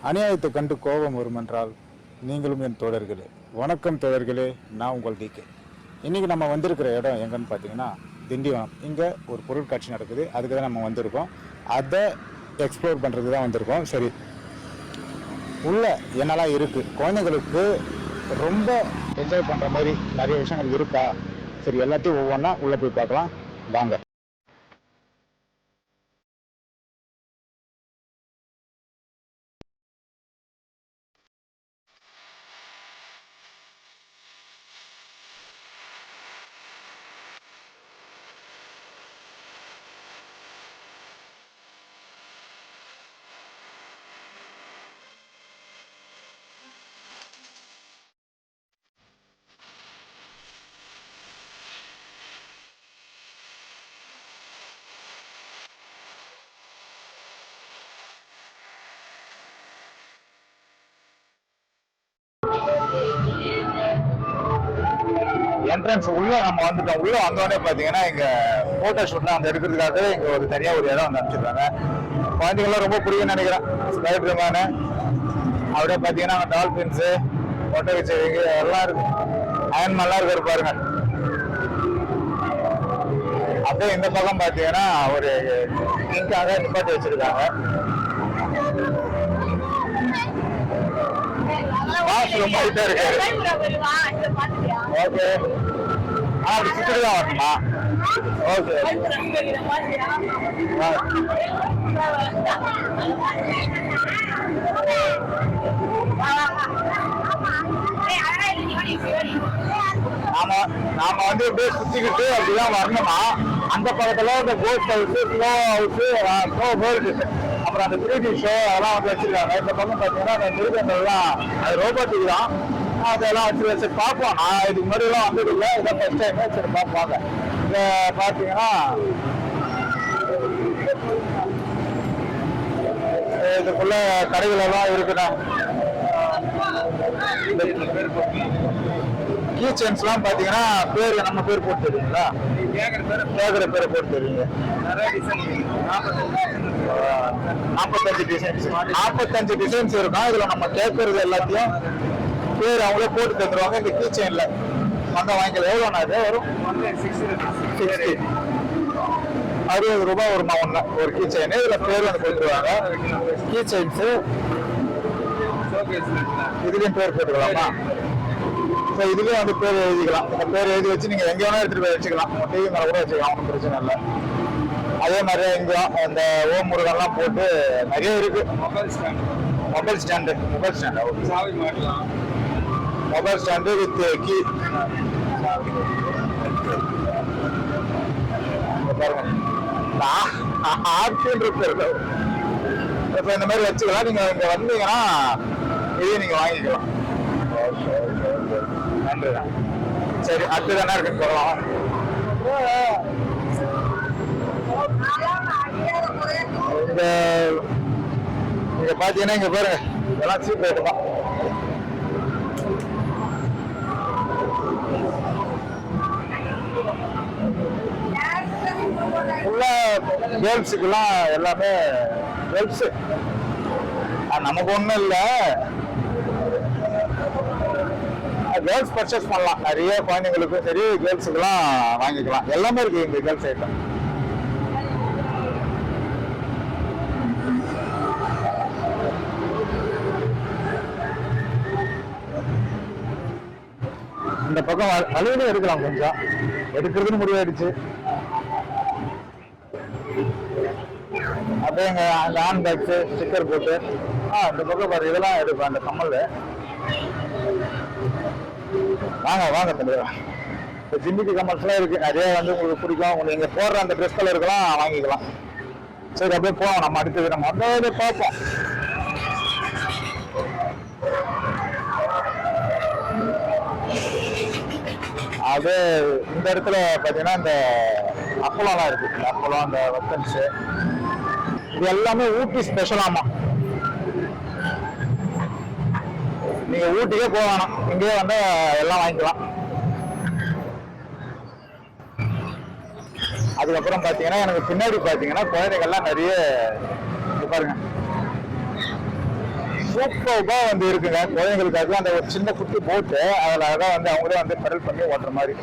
அநியாயத்தை கண்டு கோபம் வரும் என்றால் நீங்களும் என் தோழர்களே. வணக்கம் தோழர்களே, நான் உங்கள் டிகே. இன்றைக்கி நம்ம வந்திருக்கிற இடம் எங்கன்னு பார்த்தீங்கன்னா திண்டிவனம். இங்கே ஒரு பொருட்காட்சி நடக்குது, அதுக்கு தான் நம்ம வந்திருக்கோம். அதை எக்ஸ்ப்ளோர் பண்ணுறதுக்கு தான் வந்திருக்கோம். சரி, உள்ளே என்னெல்லாம் இருக்குது, குழந்தைங்களுக்கு ரொம்ப என்ஜாய் பண்ணுற மாதிரி நிறைய விஷயங்கள் இருக்கா? சரி, எல்லாத்தையும் ஒவ்வொன்றா உள்ளே போய் பார்க்கலாம் வாங்க. என்ட்ரன்ஸ் உள்ள நம்ம வந்துட்டோம். உள்ள வந்தோடனே பாத்தீங்கன்னா இங்க போட்டோ ஷூட்லாம் அந்த எடுக்கிறதுக்காக இங்க ஒரு தனியா ஒரு இடம் வந்து அமைச்சிருக்காங்க. குழந்தைகள்லாம் ரொம்ப பிடிக்கும்னு நினைக்கிறேன். ஸ்பைடர்மேனு, அப்படியே பாத்தீங்கன்னா டால்பின்ஸு, ஒட்டக செடிங்க எல்லாம் இருக்கு. அயன்மேன்லாம் இருக்கு பாருங்க. அப்படியே இந்த பக்கம் பாத்தீங்கன்னா ஒரு கிங்காக நிப்பாட்டி வச்சிருக்காங்க. ரொம்ப இதா இருக்கு. ஓகே, அப்படி சுற்றி தான் வரணுமா? ஓகே, நாம வந்து இப்படியே சுத்திக்கிட்டு அப்படிதான் வரணுமா? அந்த பக்கத்துல இந்த cost house, slow house, slow bird, அப்புறம் அந்த 3D ஷோ அதெல்லாம் வந்து வச்சிருக்காங்க. இந்த பக்கம் பார்த்தீங்கன்னா அந்த மிருகங்கள்லாம் அது ரோபோட்டிக் தான், அதெல்லாம் வச்சு பார்ப்போம். நான் இதுக்கு முன்னாடிலாம் வந்தது இல்லை, இதான் ஃபர்ஸ்ட் டைம். சரி பார்ப்பாங்க. இதை பார்த்தீங்கன்னா இதுக்குள்ள கடைகள் எல்லாம் இருக்குண்ணா. கீ செயின்ஸ்லாம் பார்த்தீங்கன்னா பேர் நம்ம பேர் போட்டு தெரியுங்களா? கேட்குற பேரை போட்டு தெரியுங்க. 45 டிசைன்ஸ் இருக்கும். இதுல நம்ம கேட்கறது எல்லாத்தையும் பேர் அவங்களே போட்டு தந்துருவாங்க. இந்த கீ செயின்ல வந்தா வாங்கிக்கலாம். எவ்வளோண்ணா இது வரும்? 60 ரூபாய் வருமா ஒன்று ஒரு கீ செயின். இதுல பேர் வந்து கொடுத்துருவாங்க. கீ செயின்ஸு இதுலயும் பேர் போட்டுக்கலாமா? ஸோ இதுலேயும் வந்து பேர் எழுதிக்கலாம். இந்த பேர் எழுதி வச்சு நீங்கள் எங்கே வேணால் எடுத்துகிட்டு போய் வச்சுக்கலாம். டிவி மேலே கூட வச்சுக்கலாம், ஒன்றும் பிரச்சனை இல்லை. அதே மாதிரி இங்கே இந்த ஓம் முருகன்லாம் போட்டு நிறைய இருக்கு. Mobile stand mobile stand with key பாருங்க. இப்போ இந்த மாதிரி வச்சுக்கலாம். நீங்கள் இங்கே வந்தீங்கன்னா இதையும் நீங்கள் வாங்கிக்கலாம். நன்றிதான். சரி, அடுத்தது என்ன இருக்குன்னு போகலாம். இங்க பாத்தீங்கன்னா இங்க பாருங்க, இதெல்லாம் சீப் ரேட்டு தான். கேர்ள்ஸுக்கெல்லாம் எல்லாமே கேர்ள்ஸு, நமக்கு ஒன்றும் இல்லை. கேர்ள்ஸ் பர்ச்சேஸ் பண்ணலாம். நிறைய குழந்தைங்களுக்கும் சரி, கேர்ள்ஸுக்கெல்லாம் வாங்கிக்கலாம். எல்லாமே இருக்கு இங்க கேர்ள்ஸ் ஐட்டம். இந்த பக்கம் அழுவிலே எடுக்கலாம். கொஞ்சம் எடுக்கிறதுன்னு முடிவாயிடுச்சு. அப்படியே எங்க அந்த ஹேண்ட் பேக்ஸு ஸ்டிக்கர் போட்டு இந்த பக்கம் பாரு, இதெல்லாம் எடுப்பேன். அந்த கம்மல் வாங்க வாங்க தம்பி. இப்போ ஜிம்மிக்கு கமல்ஸ்லாம் இருக்கு நிறைய. வந்து உங்களுக்கு பிடிக்கும், உங்களுக்கு இங்கே போடுற அந்த ட்ரெஸ் கலருக்கெல்லாம் வாங்கிக்கலாம். சரி, அப்படியே போவோம். நம்ம அடுத்தது நம்ம அப்படியே பார்ப்போம். அது இந்த இடத்துல பார்த்தீங்கன்னா இந்த அப்பளம்லாம் இருக்கு. இந்த அப்பளம், அந்த வத்தன்ஸு, இது எல்லாமே ஊட்டி ஸ்பெஷலாமா. நீங்க ஊட்டிக்கே போக வேணாம், இங்கேயே வந்து எல்லாம் வாங்கிக்கலாம். அதுக்கப்புறம் பாத்தீங்கன்னா எனக்கு பின்னாடி பாத்தீங்கன்னா குழந்தைகள்லாம் நிறைய பாருங்க. ஸோ சூப்பராக வந்து இருக்குங்க. குழந்தைங்களுக்காக அந்த ஒரு சின்ன குட்டி போட்டு அதில் அழகாக வந்து அவங்களே வந்து பெடல் பண்ணி ஓட்டுற மாதிரி.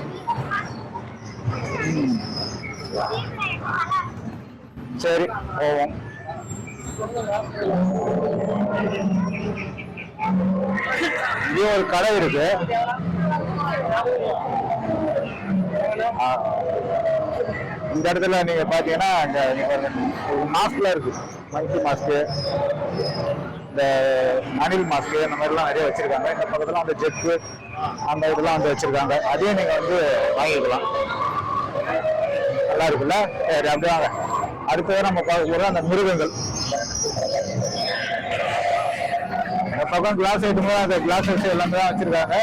சரி போவோம். இங்கே ஒரு கடை இருக்கு. இந்த இடத்துல நீங்க பாத்தீங்கன்னா மாஸ்க்லாம் இருக்கு. மங்கி மாஸ்க்கு, இந்த அனில் மாஸ்க்கு, இந்த மாதிரிலாம் நிறைய வச்சிருக்காங்க. இந்த பக்கத்துல அந்த ஜெக்கு அந்த இதெல்லாம் வந்து வச்சிருக்காங்க. அதையும் நீங்க வந்து வாங்கிக்கலாம். நல்லா இருக்குல்ல? சரி அப்படியே வாங்க. அடுத்தது நம்ம பார்க்க போற அந்த மிருகங்கள். இந்த பக்கம் கிளாஸ் ஐட்டமோ அந்த கிளாஸஸ் எல்லாமே தான் வச்சிருக்காங்க.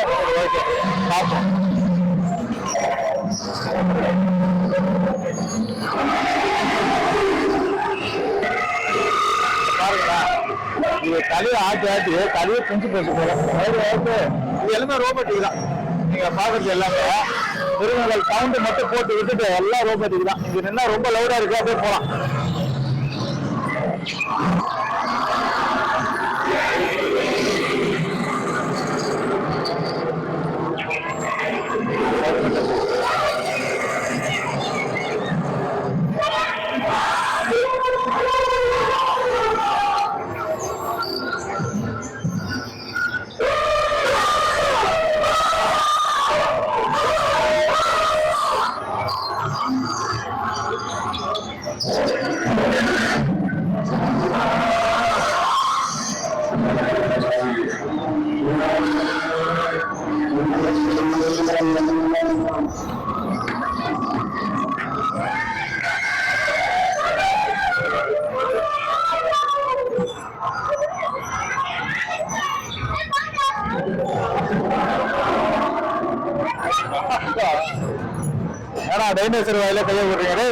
ஓகே பார்ப்போம். பாருங்களா, இது தலையை ஆட்டி ஆட்டி தலையை குஞ்சு போட்டு இது எல்லாமே ரோபோட்டிக் தான். நீங்க பாக்குறது எல்லாமே மிருகங்கள் சவுண்டு மட்டும் போட்டு விட்டுட்டு எல்லாம் ரோபோட்டிக் தான். இங்க நின்னா ரொம்ப லவுடா இருக்கு, அப்படியே போலாம். ஏன்னா டைனோசர் வாயில கைய விடுறீங்க.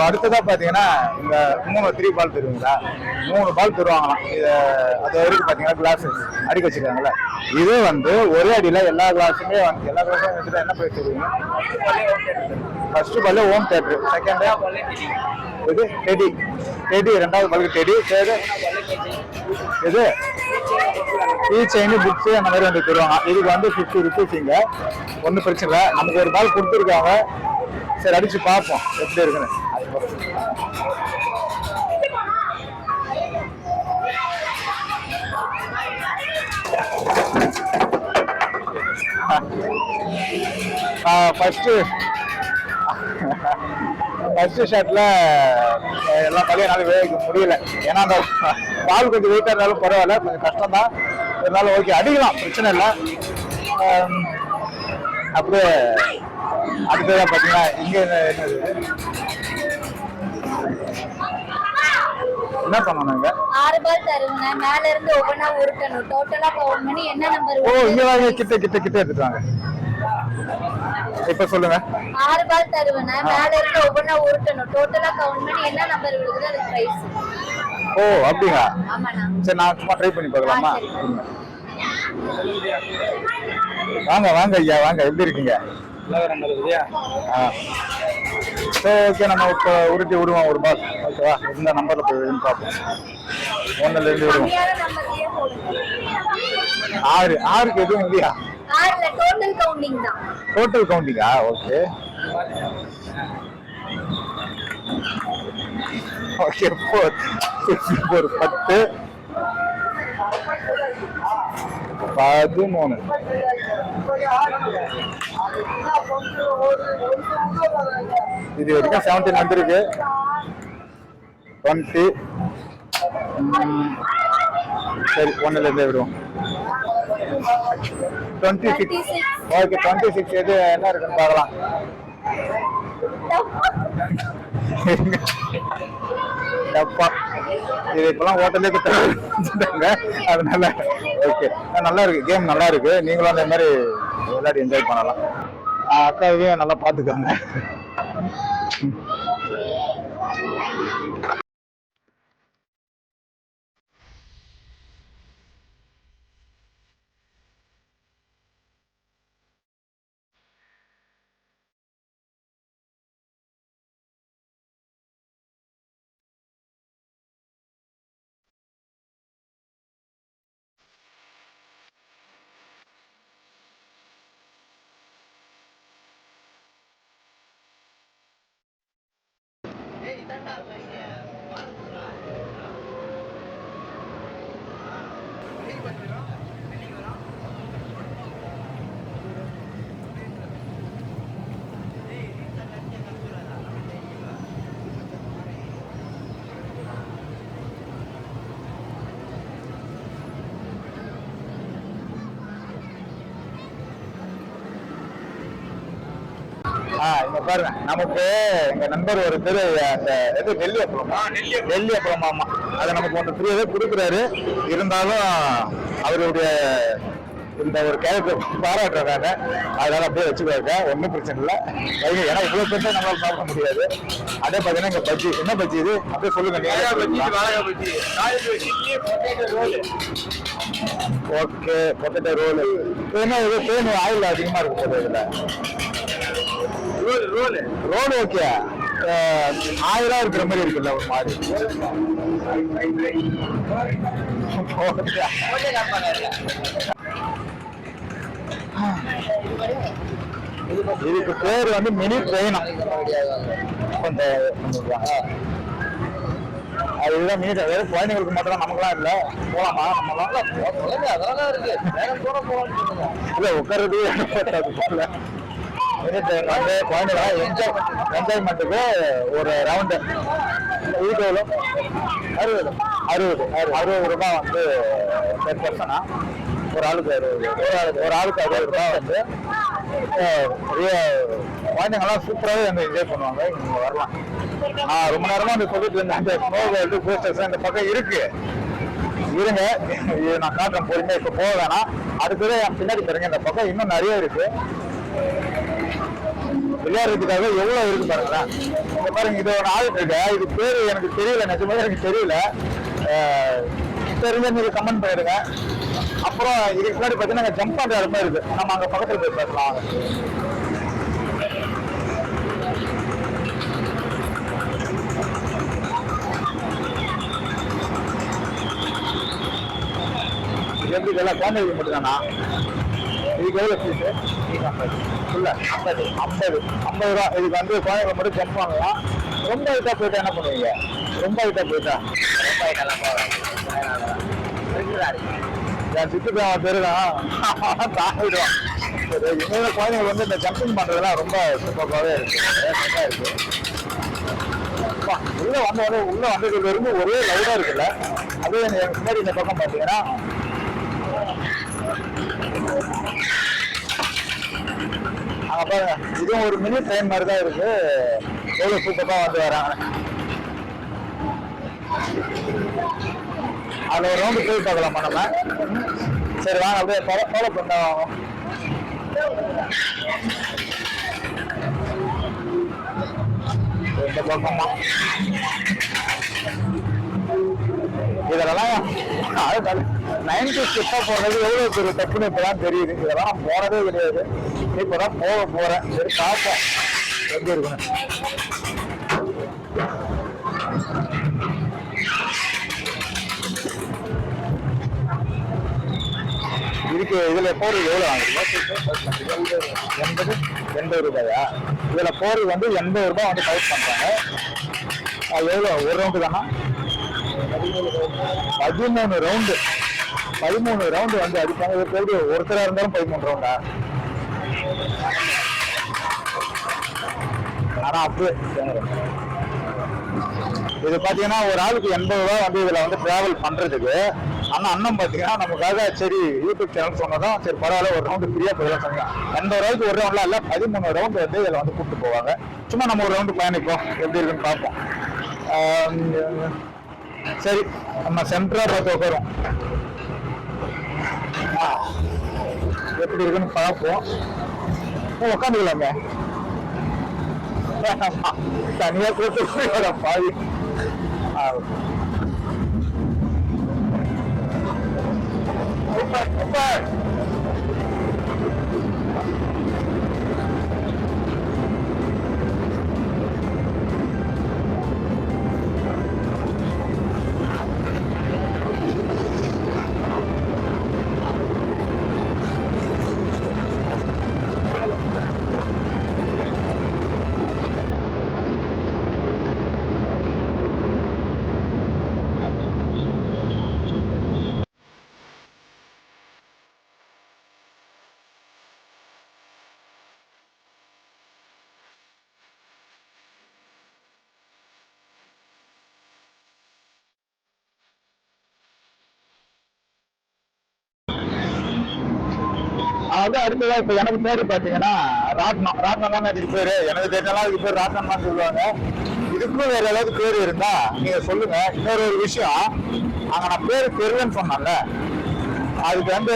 அடுத்ததா பாத்தீங்கன்னா இந்த 3 பால் தருவீங்களா? 3 பால் தருவாங்களாம். அது வரைக்கும் பாத்தீங்கன்னா கிளாஸ் அடிக்க வச்சிருக்காங்கல்ல. இது வந்து ஒரே அடியில எல்லா கிளாஸுமே வந்து எல்லா கிளாஸும் வச்சுட்டு என்ன போய் தருவீங்க? First ball home theatre, second இது டெடி, ரெண்டாவது பாலுக்கு டெடி, இது கீ செயின், புக்ஸ் அந்த மாதிரி வந்து தருவாங்க. இதுக்கு வந்து 50 rupees. இங்க ஒன்றும் பிரச்சனை இல்லை. நமக்கு ஒரு பால் கொடுத்துருக்காங்க. சரி அடிச்சு பார்ப்போம் எப்படி இருக்குன்னு. ஃபர்ஸ்ட் ஷாட்ல எல்லாம் பழையனால வேக முடியல. ஏன்னா அந்த பால் கொஞ்சம் வெயிட்டா இருந்தாலும் பரவாயில்ல, கொஞ்சம் கஷ்டம் தான். இருந்தாலும் ஓகே அடிக்கலாம், பிரச்சனை இல்லை. அப்படியே அடுத்ததா பாத்தீங்கன்னா இங்க என்ன பண்ணணுங்க? 6 பால் தருவங்க. மேல இருந்து ஒவ்வொண்ணா உருட்டணும். டோட்டலா கவுண்ட் பண்ணி என்ன நம்பர்? ஓ இங்க வாங்க, கிட்ட எடுத்துட்டு வாங்க. இப்ப சொல்லுங்க. 6 பால் தருவங்க. மேல இருந்து ஒவ்வொண்ணா உருட்டணும். டோட்டலா கவுண்ட் பண்ணி என்ன நம்பர் விழுகுதோ அது பிரைஸ். ஓ அப்படிங்களா? ஆமாண்ணா. சரி நான் சும்மா ட்ரை பண்ணி பார்க்கலாமா? வாங்க ஐயா வாங்க. எப்படி இருக்கீங்க? ஓகே நம்ம இப்போ உருட்டி விடுவோம் ஒரு பால். ஓகேவா? இந்த நம்பர்ல போய் பார்ப்போம். 1ல இருந்து விடுவோம். 6க்கு எதுவும் இல்லையா? 6ல டோட்டல் கவுண்டிங் தான். டோட்டல் கவுண்டிங்கா? Okay okay. 4 10 13. இது வரைக்கும் 17 வந்திருக்கு. 20. சரி 1ல இருந்தே விடுவோம். 26. ஓகே 26 எது என்ன இருக்குன்னு பார்க்கலாம். இது இப்பெல்லாம் ஹோட்டலே கொடுத்தாங்க. அதனால ஓகே நல்லா இருக்கு, கேம் நல்லா இருக்கு. நீங்களும் அந்த மாதிரி விளையாடி என்ஜாய் பண்ணலாம். அக்காவையும் நல்லா பார்த்துக்கோங்க. இங்க பாருங்க, நமக்கு எங்க நண்பர் ஒரு பேரு அந்த இது நெல்லியப்பழம் ஆமா, அதை நமக்கு ஒன்று ஃப்ரீயாவே கொடுக்குறாரு. இருந்தாலும் அவருடைய இந்த ஒரு கேரக்டர் பாராட்டுறாங்க, அதனால அப்படியே வச்சுக்காங்க, ஒன்றும் பிரச்சனை இல்லை. ஏன்னா இவ்வளவு பேர் நம்மளால சாப்பிட முடியாது. அதே பார்த்தீங்கன்னா இங்க பஜ்ஜி, என்ன பஜ்ஜி இது அப்படியே சொல்லுங்க. Okay, potato roll. என்ன இது தேன் ஆயில் அதிகமா இருக்கு போது இதுல. ரோல் ஓகே, ஆயிரா இருக்கிற மாதிரி இருக்குல்ல ஒரு மாதிரி. இதுக்கு பேர் வந்து மினி ட்ரெயின். அதுதான் மினி ட்ரெயின். வேற குழந்தைங்களுக்கு மட்டும் தான், நமக்குலாம் இல்ல. போலாமா நம்மளாம்? அதெல்லாம் இருக்கு, இல்ல உட்கார்றது போல. மினி ட்ரெயின் வந்து குழந்தைங்களாம் என்ஜாய்மெண்ட்டுக்கு ஒரு ரவுண்டு. இதுக்கு எவ்வளோ? 60 ரூபாய் வந்து பெர் பர்சனா. ஒரு ஆளுக்கு 60 ரூபாய் வந்து குழந்தைங்கலாம் சூப்பராகவே வந்து என்ஜாய் பண்ணுவாங்க. இங்க வரலாம். ரொம்ப நேரமா வந்து சொல்லிட்டு இருந்தேன், அந்த ஸ்னோ வேர்ல்டு கோஸ்டர்ஸ் இந்த பக்கம் இருக்கு. இருங்க, இது நான் காட்டுறேன் பொறுமையா. இப்ப போக வேணாம், அடுத்தது என் பின்னாடி பாருங்க, இந்த பக்கம் இன்னும் நிறைய இருக்கு விளையாடுறதுக்காக. எவ்வளவு இருக்கு பாருங்களேன். இந்த பாருங்க, இது ஒரு ஆள் இருக்கு. இது பேரு எனக்கு தெரியல, நிஜமாக எனக்கு தெரியல. தெரிஞ்ச நீங்க கமெண்ட் பண்ணிடுங்க. அப்புறம் இதுக்கு முன்னாடி பார்த்தீங்கன்னா ஜம்ப் பண்ற இடமா இருக்கு, நம்ம அங்க பக்கத்துல போய் பேசலாம். எப்படி இதெல்லாம் குழந்தைகளுக்கு மட்டும் தானா? இதுக்கு எவ்வளோ ஃபீஸு? 50 ரூபா. இதுக்கு வந்து குழந்தைங்க மட்டும் ஜம்ப் பண்ணலாம். ரொம்ப ஹைட்டாக போயிட்டா என்ன பண்ணுவீங்க? ரொம்ப ஹைட்டாக போயிட்டா என் சுற்றுலா பெருதான் தாங்கிடுவான். இன்னொரு குழந்தைங்க வந்து இந்த ஜம்பிங் பண்றதுலாம் ரொம்ப சூப்பராகவே இருக்கு. உள்ள வந்ததுல இருந்து ஒரே லவுடா இருக்குல்ல. அதே எனக்கு முன்னாடி இந்த பக்கம் பாத்தீங்கன்னா அங்க பாருங்க, இதுவும் ஒரு மினி ட்ரெயின் மாதிரி தான் இருக்கு. எவ்வளவு சூப்பரா வந்து வராங்க. அதுல ஒரு ரவுண்டு போய் பார்க்கலாமா நம்ம? சரி வாங்க, அப்படியே ஃபாலோ பண்ண வாங்க. இந்த பக்கமா இதெல்லாம் 90s கிட்ட போறது எவ்வளவு பெரிய தப்புன்னு இப்பதான் தெரியுது. இதெல்லாம் போறதே கிடையாது, இப்பதான் போறேன். சரி பார்ப்போம் எப்படி இருக்கணும். இதுக்கு இதுல போறது எவ்வளவு வாங்குறீங்க? 80 ரூபாயா? இதுல போறது வந்து 80 ரூபாய் வந்து கலெக்ட் பண்றாங்க. அது எவ்வளவு? ஒரு ரவுண்டு தானா? 13 ரவுண்டு வந்து அடிப்பாங்க. எப்படி ஒருத்தரா இருந்தாலும் 13 ரவுண்டா? ஆனா அப்படியே இது பாத்தீங்கன்னா ஒரு ஆளுக்கு 80 ரூபாய் வந்து இதுல வந்து டிராவல் பண்றதுக்கு. ஆனா அண்ணன் பாத்தீங்கன்னா நமக்காக சரி யூடியூப் சேனல் சொன்னதும் சரி பரவாயில்ல ஒரு ரவுண்டு ஃப்ரீயா போயிடலாம் சொன்னாங்க. 80 ரூபாய்க்கு ஒரு ரவுண்ட்ல இல்ல 13 ரவுண்டு வந்து இதுல வந்து கூப்பிட்டு போவாங்க. சும்மா நம்ம ஒரு ரவுண்டு பயணிப்போம், எப்படி இருக்குன்னு பார்ப்போம். சரி நம்ம சென்டரா பார்த்து உட்காரும், எப்படி இருக்குன்னு பார்ப்போம். உட்காந்துக்கலாமே, தனியா கூட்டு பாதி. அது அடுத்ததா இப்ப எனக்கு பேரு பாத்தீங்கன்னா ராட்னம் தான் இதுக்கு பேரு. எனக்கு தெரிஞ்சலாம் இதுக்கு பேர் ராட்னம் தான் சொல்லுவாங்க. இதுக்கும் வேற ஏதாவது பேரு இருந்தா நீங்க சொல்லுங்க. இன்னொரு ஒரு விஷயம், அங்க நான் பேரு தெரியலன்னு சொன்னால அதுக்கு வந்து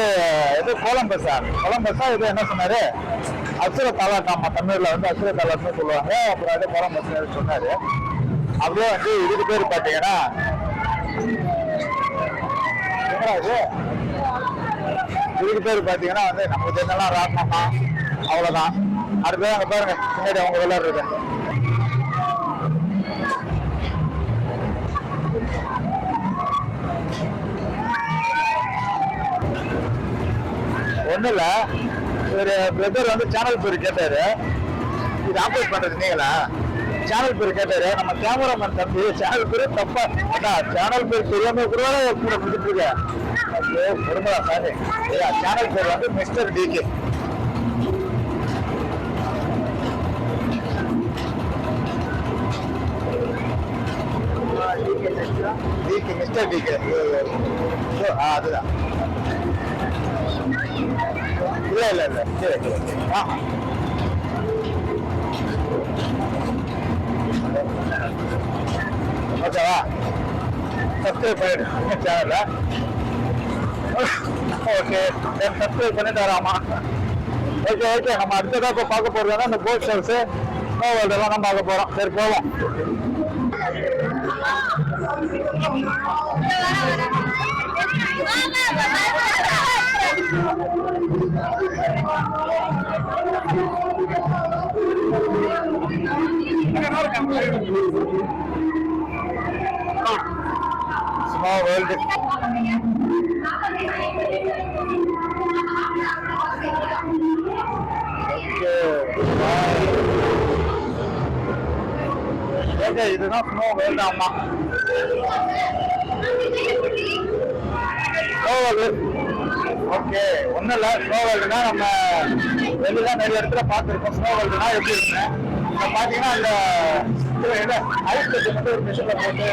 எது கொலம்பஸா இது என்ன சொன்னாரு, அசுர தாலாட்டாமா, தமிழ்ல வந்து அசுர தாலாட்னு சொல்லுவாங்க. அப்புறம் அது கொலம்பஸ் சொன்னாரு. அப்படியே வந்து இதுக்கு பேரு பாத்தீங்கன்னா இதுக்கு பேரு பாத்தீங்கன்னா வந்து நமக்கு தெரிஞ்சலாம் ராட்னம் தான், அவ்வளவுதான். அடுத்தது அங்க பாருங்க பின்னாடி அவங்க விளையாடுறது. ஒண்ணு இல்ல, ஒரு பிரதர் வந்து சேனல் பேர் கேட்டாரு, இது ஆப்ரேட் பண்றது நீங்களா? சேனல் பேர் கேட்டாரு. நம்ம கேமராமேன் தம்பி சேனல் பேரு தப்பா, சேனல் பேர் தெரியாம கூட கூட முடிச்சுட்டு இருக்கேன். சாரி, சேனல் பேர் வந்து மிஸ்டர் டிகே. மிஸ்டர் டிகே அதுதான். இல்ல சரி ஓகேவா? சப்ஸ்கிரைப் பண்ணிடு சேனல்ல. ஓகே, சப்ஸ்கிரைப் பண்ணிட்டு வராமா? ஓகே, நம்ம அடுத்ததா இப்போ பார்க்க போறதுனா இந்த கோல்ட் ஷெல்ஸ் இதெல்லாம் நம்ம பார்க்க போறோம். சரி போவோம். Small world. Okay, இதுதான் ஸ்னோ வேர்ல்ட். ஆமா, ஸ்னோ வேர்ல்ட். ஓகே, ஒன்றும் இல்லை, ஸ்னோ வேர்ல்டுனா நம்ம வெளியில நிறைய இடத்துல பார்த்துருக்கோம். ஸ்னோ வேர்ல்டுனா எப்படி இருக்குன்னு இப்போ பார்த்தீங்கன்னா அந்த ஐஸ் கட்டி மட்டும் ஒரு மிஷினில் போட்டு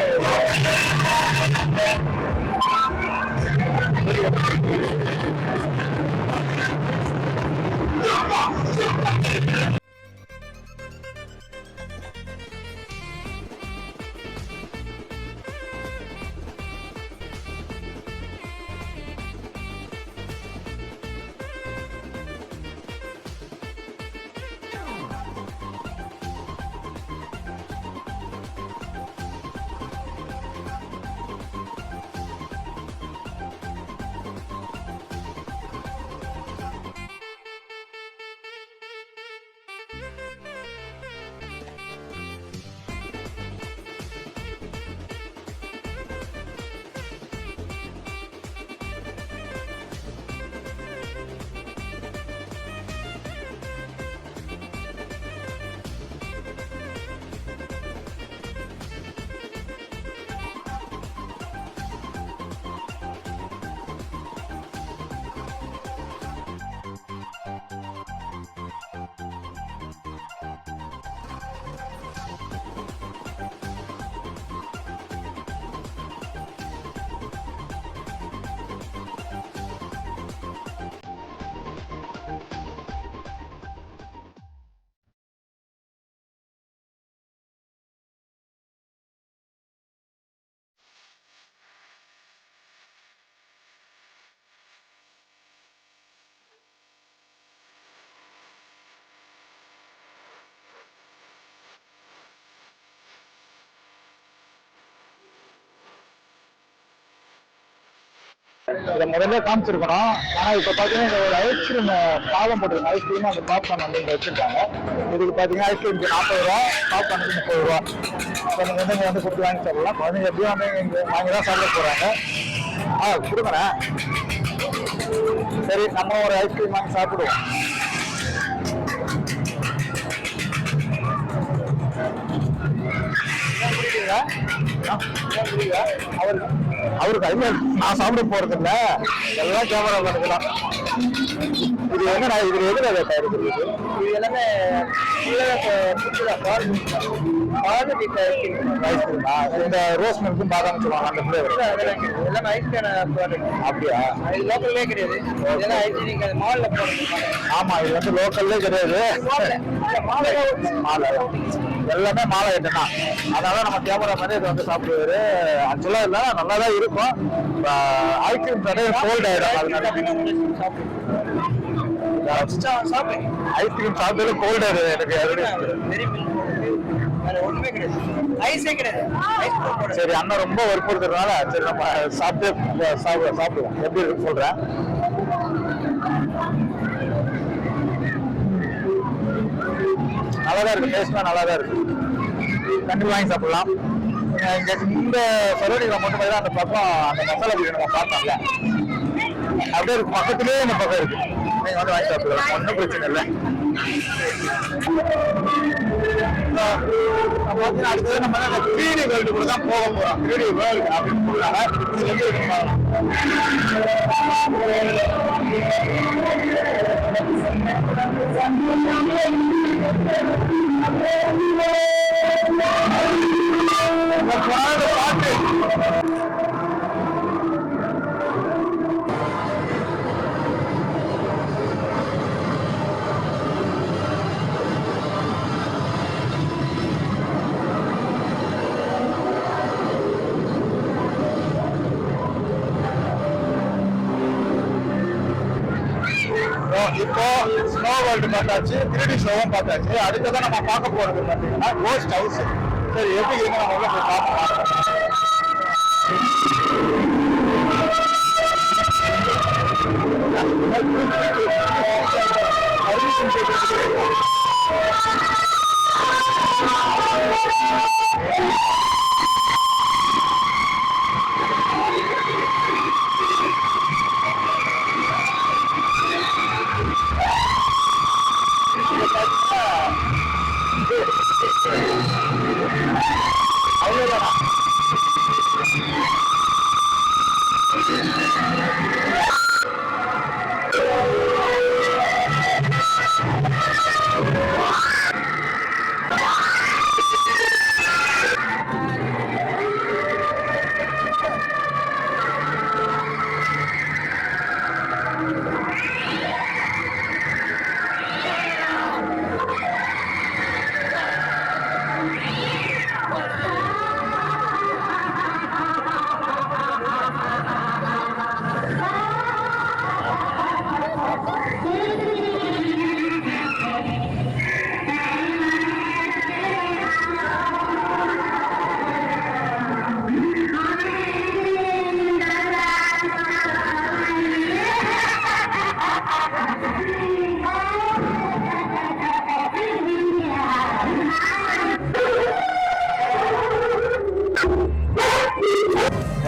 இதை முதல்ல காமிச்சிருக்கணும். ஆனா இப்ப பாத்தீங்கன்னா இந்த ஒரு ஐஸ்கிரீம் பாலம் போட்டிருக்கோம். ஐஸ்கிரீம் அந்த பாப்கார்ன் வந்து இங்க வச்சிருக்காங்க. இதுக்கு பாத்தீங்கன்னா ஐஸ்கிரீம் 40 ரூபா, பாப்கார்னுக்கு 30 ரூபா. இப்போ நீங்க வந்து இங்க வந்து கொடுத்து வாங்கி சாப்பிடலாம். குழந்தைங்க எப்படியும் வந்து இங்க வாங்கி தான் சாப்பிட போறாங்க. கொடுக்குறேன். சரி, நம்ம ஒரு ஐஸ்கிரீம் வாங்கி சாப்பிடுவோம். அவருக்கு ஐயா நான் சாப்பிட போறது இல்ல, எல்லாம் கேமரா பண்ணிக்கலாம். இது என்ன, இதுல எதுல இருக்குது? இது எல்லாமே பால் வித் ஐஸ்கிரீம். ஐஸ்கிரீமா? இந்த ரோஸ் மில்க்கும் பாதாம் சொல்லுவாங்க அந்த ஃப்ளேவர். அதெல்லாம் கிடையாது. எல்லாம் ஐஸ்கான ப்ராடக்ட். அப்படியா? இது லோக்கல்லே கிடையாது. இதெல்லாம் ஹைஜீனிக் மால்ல போடுறது. ஆமா, இது வந்து லோக்கல்லே கிடையாது. மாலை எல்லாமே மாலை ஐட்டம் தான். அதனால நம்ம கேமரா மாதிரி இது வந்து சாப்பிடுவாரு. ஆக்சுவலா இல்லை, நல்லா தான் இருக்கும். ஐஸ்கிரீம் கடை கோல்ட் ஆயிடும். அதனால ஐஸ்கிரீம் சாப்பிட்டாலும் கோல்ட் ஆயிடும் எனக்கு. ஒண்ணுமே கிடையாது. ஐஸே கிடையாது. சரி, அண்ணன் ரொம்ப வற்புறுத்துறதுனால சரி நம்ம சாப்பிடுவோம். எப்படி இருக்கு சொல்றேன். நல்லாதான் இருக்கு, டேஸ்ட்லாம் நல்லாதான் இருக்கு. கண்டிப்பா வாங்கி சாப்பிடலாம். இங்க இந்த சரௌண்டிங்ல மட்டும் பார்த்தா அந்த பக்கம் அந்த மசாலா பிரியாணி நம்ம பார்த்தோம்ல, அப்படியே இருக்கு. பக்கத்துலேயே இந்த பக்கம் இருக்கு. நீங்க வந்து வாங்கி சாப்பிடலாம், ஒன்றும் பிரச்சனை இல்லை. அடுத்தது நம்ம 3D வேர்ல்டு கூட தான் போக போறோம். 3D வேர்ல்டு அப்படின்னு சொல்றாங்க. இது எங்க இருக்கு பாருங்க. பாட்டு இப்போ ஸ்னோ வேர்ல்டு பார்த்தாச்சு, 3D ஷோவும் பார்த்தாச்சு. அடுத்ததான் நம்ம பார்க்க போறது பார்த்தீங்கன்னா கோஸ்ட் ஹவுஸ். சரி, எப்படி இருக்கு நம்ம உள்ள போய் பார்க்கலாம்.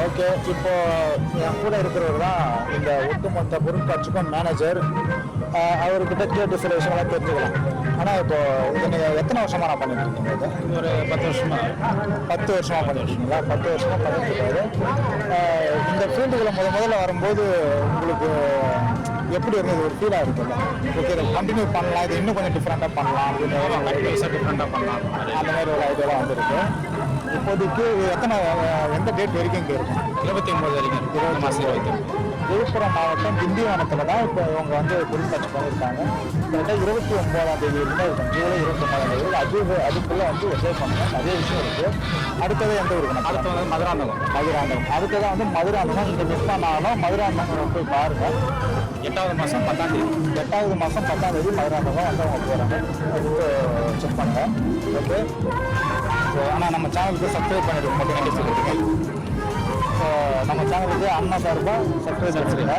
ஓகே, இப்போ என் கூட இருக்கிறவர் தான் இந்த ஒட்டுமொத்த பொருட்காட்சிக்கும் மேனேஜர். அவர்கிட்ட கேட்டு சில விஷயங்கள்லாம் தெரிஞ்சுக்கலாம். ஆனால் இப்போ இதை நீங்கள் எத்தனை வருஷமாக நான் பண்ணிட்டு இருக்கீங்க? இது ஒரு 10 வருஷமா. 10 வருஷமாக பண்ணிட்டு இருக்கீங்களா? 10 வருஷமாக பண்ணிட்டு இருக்காரு. இந்த ஃபீல்டுகளை முதல்ல வரும்போது உங்களுக்கு எப்படி இருந்தது? ஒரு ஃபீலாக இருக்குல்ல, ஓகே இதை கண்டினியூ பண்ணலாம், இது இன்னும் கொஞ்சம் டிஃப்ரெண்ட்டாக பண்ணலாம் அப்படின்ற டிஃப்ரெண்டாக பண்ணலாம். அந்த மாதிரி ஒரு ஐடியாலாம் வந்துருக்கு. இப்போதைக்கு எந்த டேட் வரைக்கும் இங்கே இருக்கும்? 29 வரைக்கும். 20 மாதம் வரைக்கும். விழுப்புரம் மாவட்டம் திண்டிவனத்தில் தான் இப்போ இவங்க வந்து பொருட்காட்சி பண்ணியிருக்காங்க. கிட்டத்தட்ட 29ஆம் தேதியிலிருந்து இருக்கும், ஜூலை 29ஆம் தேதி. அதுக்குள்ளே வந்து என்ஜாய் பண்ணணும், நிறைய விஷயம் இருக்குது. அடுத்தது எந்த ஊருக்கு? அடுத்து வந்து மதுராந்தகம். அடுத்ததான் வந்து மதுராந்தகம். இங்கே மிஸ் பண்ணாலும் மதுராந்தகம் போய் பாருங்கள். 8வது மாதம் 10ஆம் தேதி. 8வது மாதம் 10ஆம் தேதி மதுராந்தகம் வந்து அவங்க போகிறாங்க. அதுக்கு செக் பண்ணுங்கள். ஓகே, ஆனால் நம்ம சேனலுக்கு சப்ஸ்கிரைப் பண்ணிடுவோம் மட்டும் சொல்லிடுங்க. ஸோ நம்ம சேனலுக்கு அண்ணா சார்பாக சப்ஸ்கிரைப் பண்ணிடுங்க.